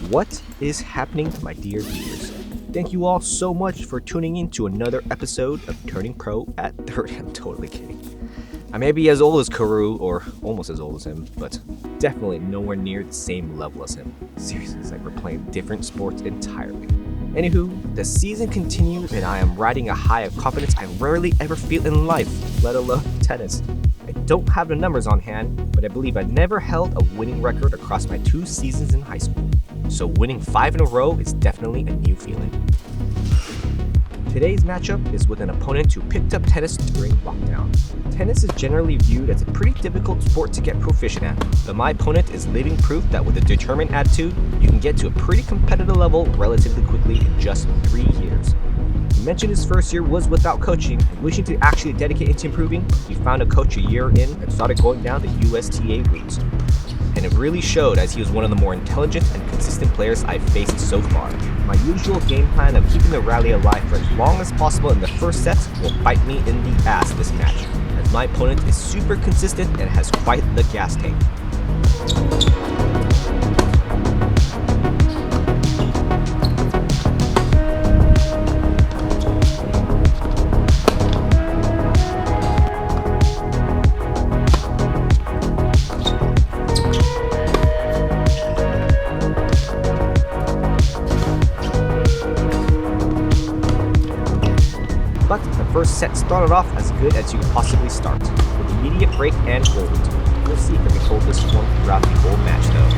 What is happening, my dear viewers? Thank you all so much for tuning in to another episode of Turning Pro at 30. I'm totally kidding. I may be as old as Karu, or almost as old as him, but definitely nowhere near the same level as him. Seriously, it's like we're playing different sports entirely. Anywho, the season continues and I am riding a high of confidence I rarely ever feel in life, let alone tennis. I don't have the numbers on hand, but I believe I never held a winning record across my 2 seasons in high school. So winning 5 in a row is definitely a new feeling. Today's matchup is with an opponent who picked up tennis during lockdown. Tennis is generally viewed as a pretty difficult sport to get proficient at, but my opponent is living proof that with a determined attitude, you can get to a pretty competitive level relatively quickly in just 3 years. He mentioned his first year was without coaching, and wishing to actually dedicate into improving, he found a coach a year in and started going down the USTA route. And it really showed as he was one of the more intelligent and consistent players I've faced so far. My usual game plan of keeping the rally alive for as long as possible in the first set will bite me in the ass this match, as my opponent is super consistent and has quite the gas tank. But the first set started off as good as you could possibly start, with immediate break and hold. We'll see if I can hold this one throughout the whole match though.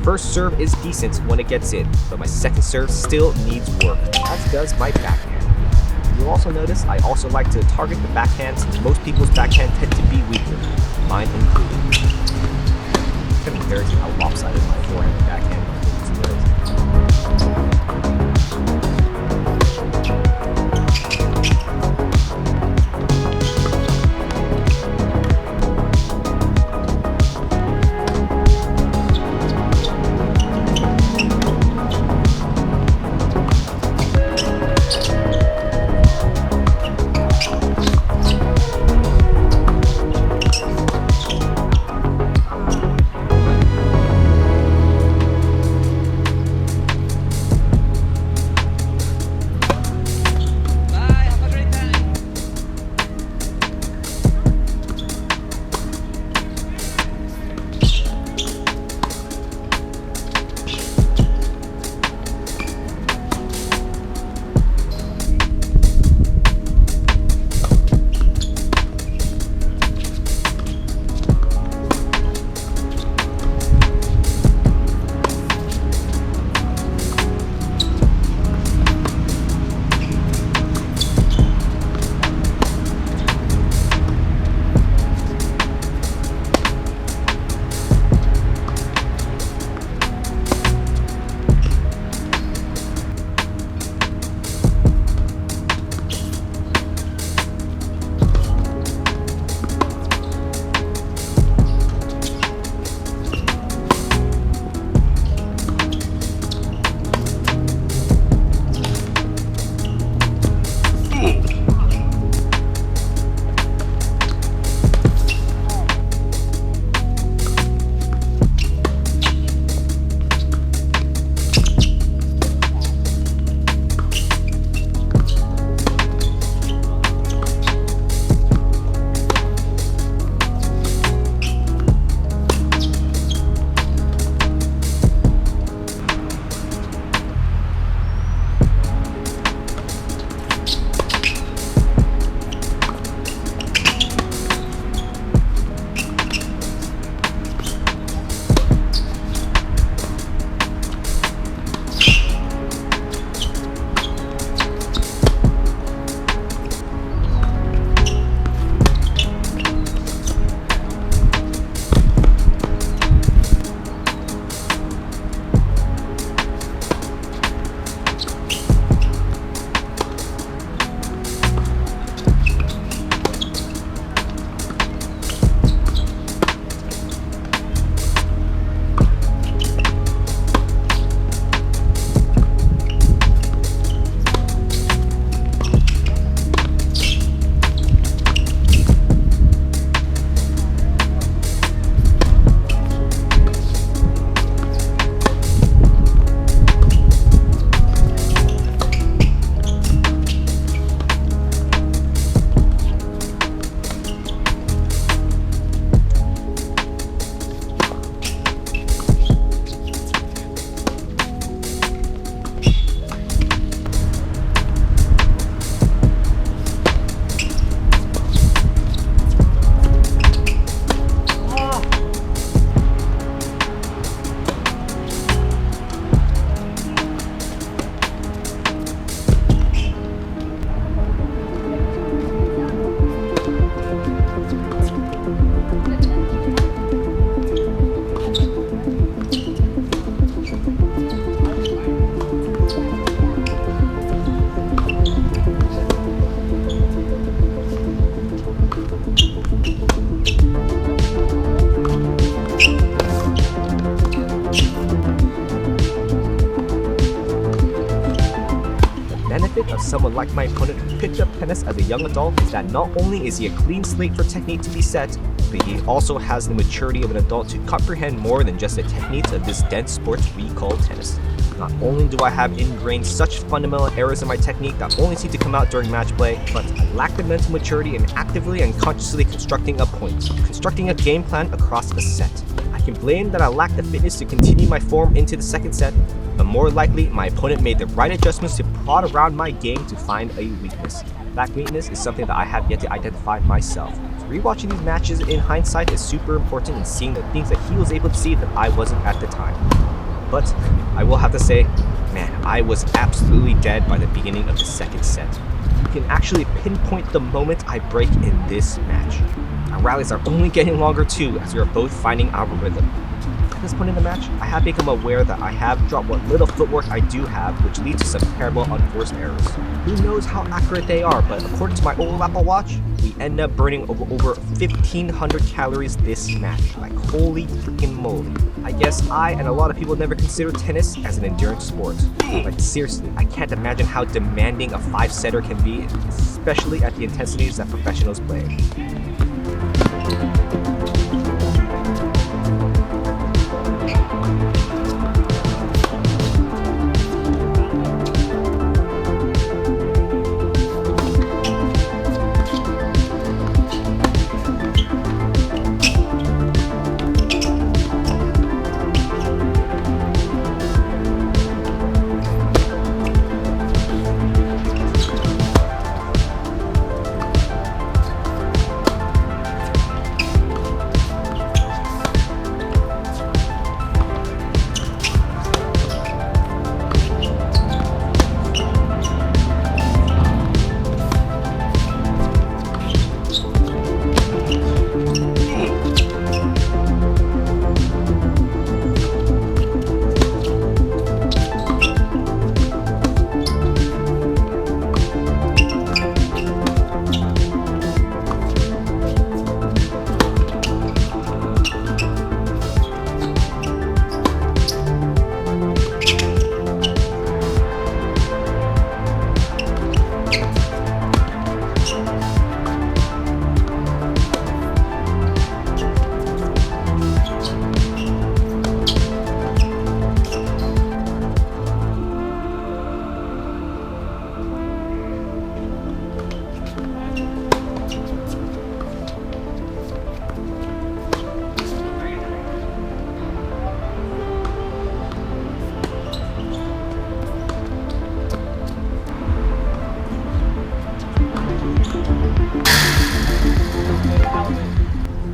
First serve is decent when it gets in, but my second serve still needs work, as does my backhand. You'll also notice I also like to target the backhand since most people's backhand tend to be weaker, mine included. It's kind of embarrassing how lopsided my forehand and backhand is. benefit of someone like my opponent who picked up tennis as a young adult is that not only is he a clean slate for technique to be set, but he also has the maturity of an adult to comprehend more than just the techniques of this dense sport we call tennis. Not only do I have ingrained such fundamental errors in my technique that only seem to come out during match play, but I lack the mental maturity in actively and consciously constructing a point, constructing a game plan across a set. I can blame that I lack the fitness to continue my form into the second set, but more likely my opponent made the right adjustments to prod around my game to find a weakness. That weakness is something that I have yet to identify myself. So rewatching these matches in hindsight is super important in seeing the things that he was able to see that I wasn't at the time. But I will have to say, man, I was absolutely dead by the beginning of the second set. You can actually pinpoint the moment I break in this match. Our rallies are only getting longer too as we are both finding our rhythm. At this point in the match, I have become aware that I have dropped what little footwork I do have, which leads to some terrible unforced errors. Who knows how accurate they are, but according to my old Apple Watch, we end up burning over 1,500 calories this match. Like, holy freaking moly. I guess I and a lot of people never consider tennis as an endurance sport. Like, seriously, I can't imagine how demanding a 5-setter can be, especially at the intensities that professionals play.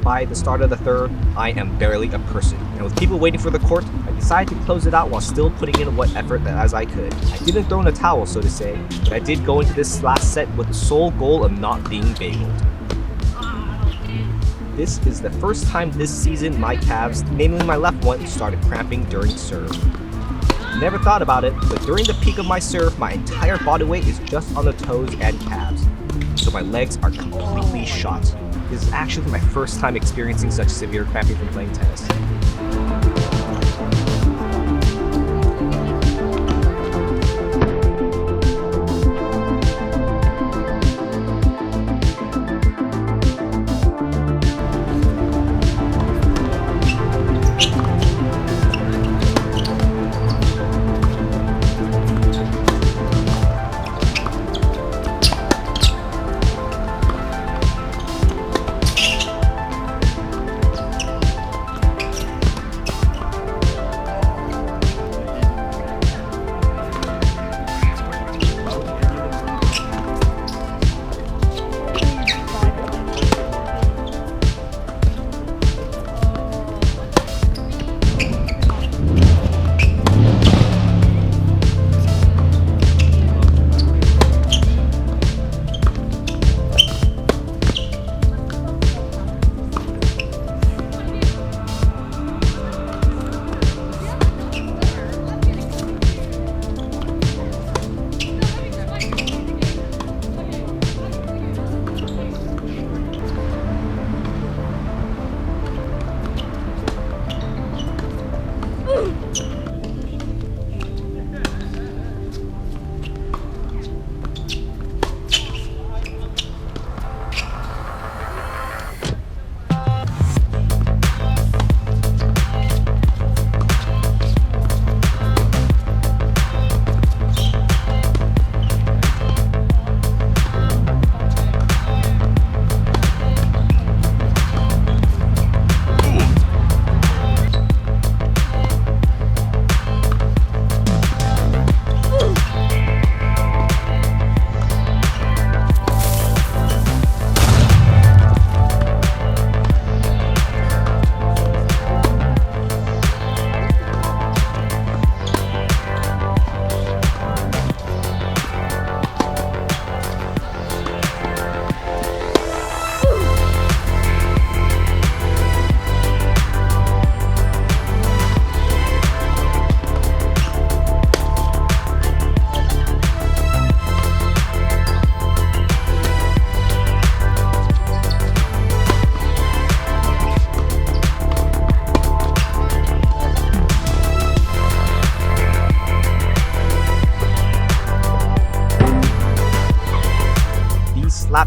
By the start of the third, I am barely a person, and with people waiting for the court, I decided to close it out while still putting in what effort as I could. I didn't throw in a towel, so to say, but I did go into this last set with the sole goal of not being bageled. This is the first time this season my calves, namely my left one, started cramping during serve. Never thought about it, but during the peak of my serve, my entire body weight is just on the toes and calves, so my legs are completely shot. This is actually my first time experiencing such severe cramping from playing tennis.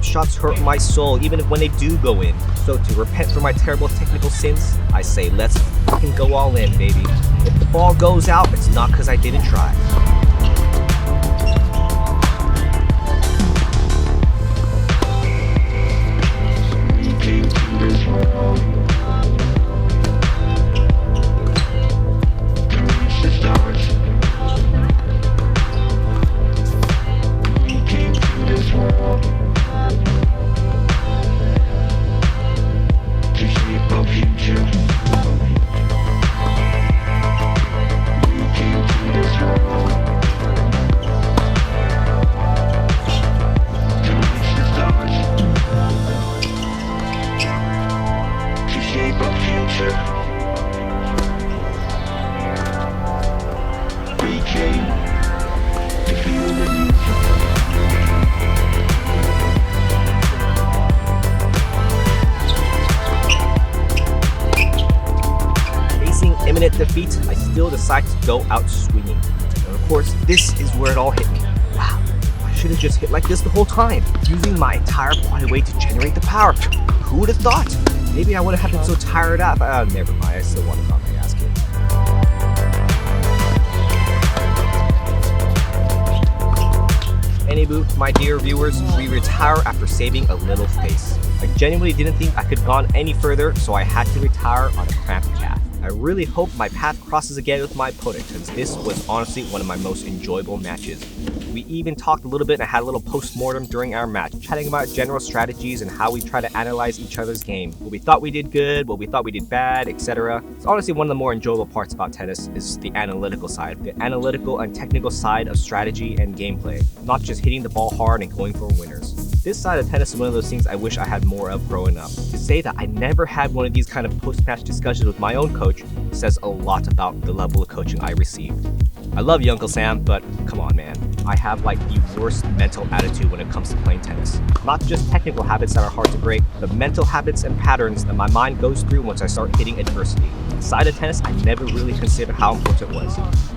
trap shots hurt my soul even when they do go in. So to repent for my terrible technical sins, I say let's fucking go all in, baby. If the ball goes out, it's not because I didn't try. Imminent defeat, I still decide to go out swinging. And of course, this is where it all hit me. Wow, I should have just hit like this the whole time, using my entire body weight to generate the power. Who would have thought? Maybe I wouldn't have been so tired out. Never mind, I still want to call my ass kid. Anywho, my dear viewers, we retire after saving a little face. I genuinely didn't think I could have gone any further, so I had to retire on a cramped calf. I really hope my path crosses again with my opponent, since this was honestly one of my most enjoyable matches. We even talked a little bit and had a little post-mortem during our match, chatting about general strategies and how we try to analyze each other's game. What we thought we did good, what we thought we did bad, etc. It's honestly one of the more enjoyable parts about tennis is the analytical side. The analytical and technical side of strategy and gameplay, not just hitting the ball hard and going for winners. This side of tennis is one of those things I wish I had more of growing up. To say that I never had one of these kind of post-match discussions with my own coach says a lot about the level of coaching I received. I love you, Uncle Sam, but come on, man. I have like the worst mental attitude when it comes to playing tennis. Not just technical habits that are hard to break, but mental habits and patterns that my mind goes through once I start hitting adversity. The side of tennis I never really considered how important it was.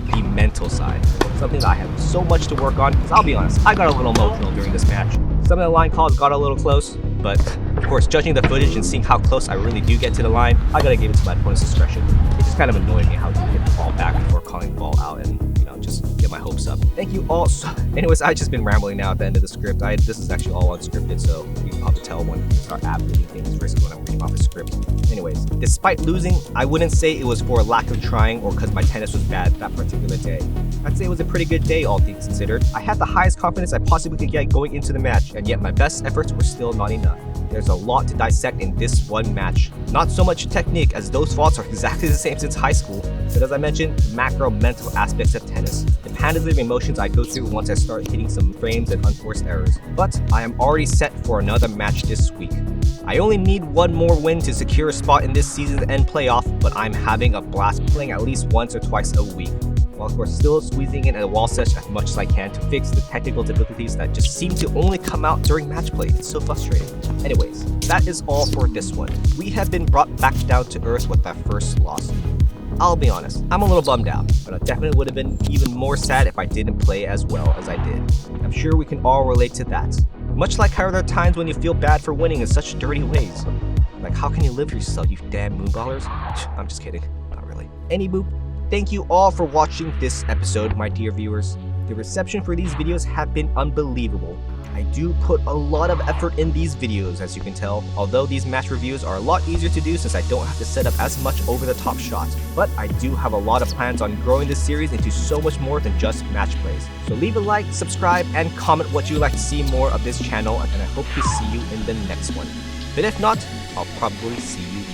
The mental side. Something that I have so much to work on, because I'll be honest, I got a little emotional during this match. Some of the line calls got a little close, but of course, judging the footage and seeing how close I really do get to the line, I gotta give it to my opponent's discretion. It just kind of annoyed me how he hit the ball back before calling the ball out and, just get my hopes up. Thank you all anyways, I've just been rambling now at the end of the script. This is actually all unscripted, so you can probably tell when I start ad-libbing things versus when I'm reading off a script. Anyways, despite losing, I wouldn't say it was for a lack of trying or because my tennis was bad that particular day. I'd say it was a pretty good day, all things considered. I had the highest confidence I possibly could get going into the match, and yet my best efforts were still not enough. There's a lot to dissect in this one match. Not so much technique, as those faults are exactly the same since high school, but as I mentioned, macro mental aspects of tennis. The pandas of emotions I go through once I start hitting some frames and unforced errors. But I am already set for another match this week. I only need one more win to secure a spot in this season's end playoff, but I'm having a blast playing at least once or twice a week. While of course still squeezing in a wall sesh as much as I can to fix the technical difficulties that just seem to only come out during match play. It's so frustrating. Anyways, that is all for this one. We have been brought back down to earth with our first loss. I'll be honest, I'm a little bummed out, but I definitely would have been even more sad if I didn't play as well as I did. I'm sure we can all relate to that. Much like how there are times when you feel bad for winning in such dirty ways. Like, how can you live for yourself, you damn moonballers? I'm just kidding, not really. Anywho, thank you all for watching this episode, my dear viewers. The reception for these videos have been unbelievable. I do put a lot of effort in these videos, as you can tell, although these match reviews are a lot easier to do since I don't have to set up as much over-the-top shots. But I do have a lot of plans on growing this series into so much more than just match plays. So leave a like, subscribe, and comment what you'd like to see more of this channel, and I hope to see you in the next one. But if not, I'll probably see you